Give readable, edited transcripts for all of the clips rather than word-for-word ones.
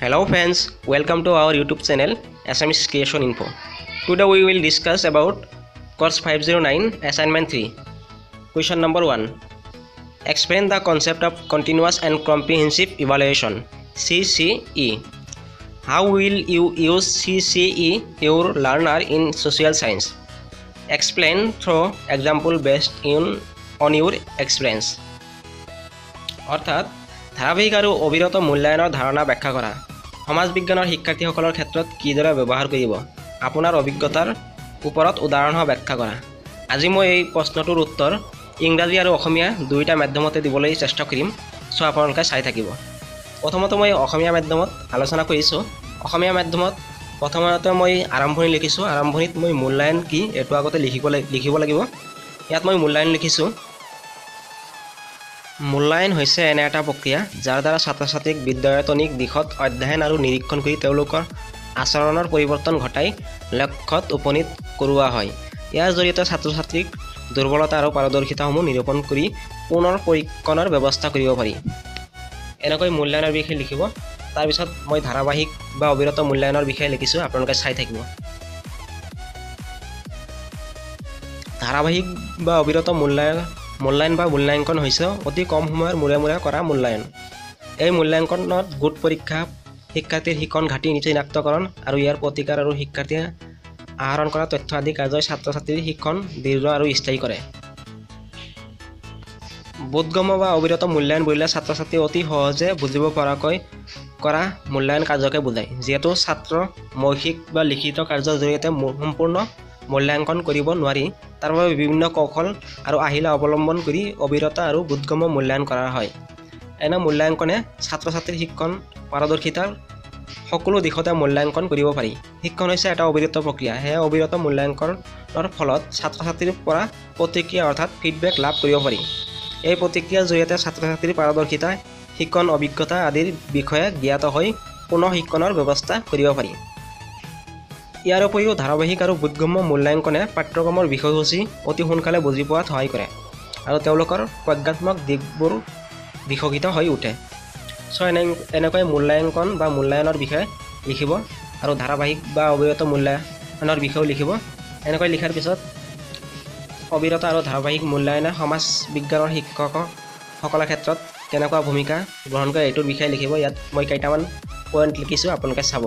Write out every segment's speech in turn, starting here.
Hello friends, welcome to our YouTube channel Assamese Creation Info. Today we will discuss about course 509 assignment 3. Question number 1. Explain the concept of continuous and comprehensive evaluation CCE. How will you use CCE your learner in social science? Explain through example based on your experience. অর্থাৎ ধাৰাবাহিক আৰু অবিৰত মূল্যায়নৰ ধাৰণা ব্যাখ্যা কৰা সমাজ বিজ্ঞানৰ শিক্ষাৰ্থীসকলৰ ক্ষেত্ৰত কিদৰে ব্যৱহাৰ কৰিব আপোনাৰ অভিজ্ঞতাৰ ওপৰত উদাহৰণসহ ব্যাখ্যা কৰা আজি মই এই প্ৰশ্নটোৰ উত্তৰ ইংৰাজী আৰু অসমীয়া দুইটা মাধ্যমতে দিবলৈ চেষ্টা কৰিম সো আপোনালোকে চাই থাকিব প্ৰথমতে মই অসমীয়া মাধ্যমত আলোচনা কৰিছো অসমীয়া মাধ্যমত প্ৰথমতে মই আৰম্ভণি লিখিছো আৰম্ভণিত মই মূল্যায়ন কি এটো আগতে লিখিব লাগিব ইয়াত মই মূল্যায়ন লিখিছো মূল্যায়ন হৈছে এনে এটা প্ৰক্ৰিয়া যাৰ দ্বাৰা ছাত্ৰ-ছাত্ৰীক বিদ্যায়তনিক দিশত অধ্যয়ন আৰু নিৰীক্ষণ কৰি তেওঁলোকৰ আচৰণৰ পৰিৱৰ্তন ঘটাই লক্ষ্যত উপনীত কৰোৱা হয় ইয়াৰ জৰিয়তে ছাত্ৰ-ছাত্ৰীক দুৰ্বলতা আৰু পাৰদৰ্শিতাসমূহ নিৰূপণ কৰি পুনৰ পৰীক্ষণৰ ব্যৱস্থা কৰিব পাৰি এনেকৈ মূল্যায়নৰ বিষয়ে লিখিব তাৰ পিছত মই ধাৰাবাহিক বা অবিৰত মূল্যায়নৰ বিষয়ে লিখিছো আপোনালোকে চাই থাকিব ধাৰাবাহিক বা অবিৰত মূল্যায়ন বা মূল্যাঙ্কন হৈছে অতি কম সময়ৰ মূৰে কৰা মূল্যায়ন এই মূল্যাঙ্কনত গোট পৰীক্ষা শিক্ষাৰ্থীৰ শিক্ষণ ঘাটি চিনাক্তকৰণ আৰু ইয়াৰ প্ৰতিকাৰ আৰু শিক্ষাৰ্থীয়ে আহৰণ কৰা তথ্য আদি কাৰ্যই ছাত্ৰ-ছাত্ৰীৰ শিক্ষণ দীৰ্ঘ আৰু স্থায়ী কৰে বোধগম্য বা অবিৰত মূল্যায়ন বুলিলে ছাত্ৰ-ছাত্ৰী অতি সহজে বুজিব পৰাকৈ কৰা মূল্যায়ন কাৰ্যকে বুজায় যেহেতু ছাত্ৰ মৌখিক বা লিখিত কাৰ্যৰ জৰিয়তে সম্পূৰ্ণ মূল্যাঙ্কন কৰিব নোৱাৰি তাৰ বাবে বিভিন্ন কৌশল আৰু আহিলা অৱলম্বন কৰি অবিৰত আৰু বোধগম্য মূল্যায়ন কৰা হয় এনে মূল্যাঙ্কনে ছাত্ৰ-ছাত্ৰীৰ শিক্ষণ পাৰদৰ্শিতাৰ সকলো দিশতে মূল্যাঙ্কন কৰিব পাৰি শিক্ষণ হৈছে এটা অবিৰত প্ৰক্ৰিয়া হে অবিৰত মূল্যাঙ্কনৰ ফলত ছাত্ৰ-ছাত্ৰীৰ পৰা প্ৰতিক্ৰিয়া অৰ্থাৎ ফিডবেক লাভ কৰিব পাৰি এই প্ৰতিক্ৰিয়াৰ জৰিয়তে ছাত্ৰ-ছাত্ৰীৰ পাৰদৰ্শিতা শিক্ষণ অভিজ্ঞতা আদিৰ বিষয়ে জ্ঞাত হৈ পুনৰ শিক্ষণৰ ব্যৱস্থা কৰিব পাৰি ইয়াৰ উপৰিও ধাৰাবাহিক আৰু বোধগম্য মূল্যাঙ্কনে পাঠ্যক্ৰমৰ বিষয়সূচী অতি সোনকালে বুজি পোৱাত সহায় কৰে আৰু তেওঁলোকৰ প্ৰজ্ঞাত্মক দিশবোৰ বিকশিত হৈ উঠে সো এনেকৈ মূল্যাঙ্কন বা মূল্যায়নৰ বিষয়ে লিখিব আৰু ধাৰাবাহিক বা অবিৰত মূল্যায়নৰ বিষয়ে লিখিব এনেকৈ লিখাৰ পিছত অবিৰত আৰু ধাৰাবাহিক মূল্যায়নে সমাজ বিজ্ঞানৰ শিক্ষকসকলৰ ক্ষেত্ৰত কেনেকুৱা ভূমিকা গ্ৰহণ কৰে এইটোৰ বিষয়ে লিখিব ইয়াত মই কেইটামান পইণ্ট লিখিছোঁ আপোনালোকে চাব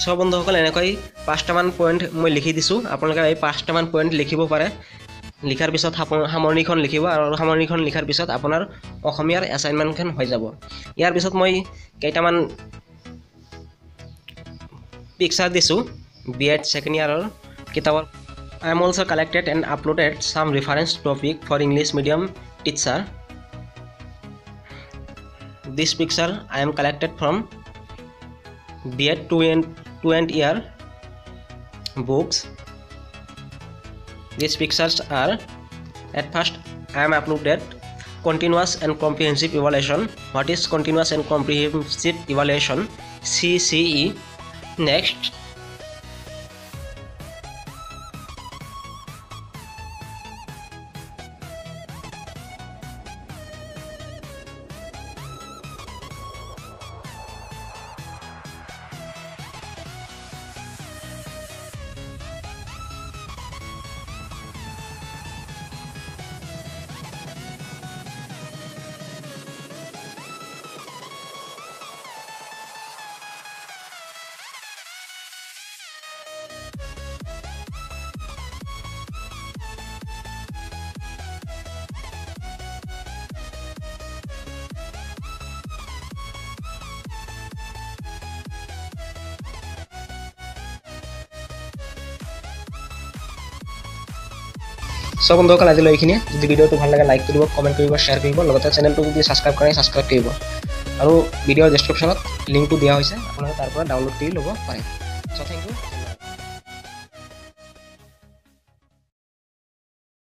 সো বন্ধুসকল এনেকৈ 5টামান পইণ্ট মই লিখি দিছোঁ আপোনালোকে এই 5টামান পইণ্ট লিখিব পাৰে লিখাৰ পিছত সামৰণিখন লিখিব আৰু সামৰণিখন লিখাৰ পিছত আপোনাৰ অসমীয়াৰ এছাইনমেণ্টখন হৈ যাব ইয়াৰ পিছত মই কেইটামান পিকচাৰ দিছোঁ B.Ed second year কিতাপৰ I am also collected and uploaded some reference topic for English medium teacher this picture I am collected from B.Ed 2 and year books these pictures are at first I am uploaded continuous and comprehensive evaluation what is continuous and comprehensive evaluation CCE next সব বন্ধুসকল আজিলৈ এইখিনিয়ে যদি ভিডিঅ'টো ভাল লাগে like কৰিব comment কৰিব শ্বেয়াৰ কৰিব লগতে চেনেলটো যদি ছাবস্ক্ৰাইব কৰে ছাবস্ক্ৰাইব কৰিব আৰু ভিডিঅ'ৰ ডেছক্ৰিপশ্যনত লিংকটো দিয়া হৈছে আপোনালোকে তাৰ পৰা ডাউনলোড কৰি ল'ব পাৰে চ' থেংক ইউ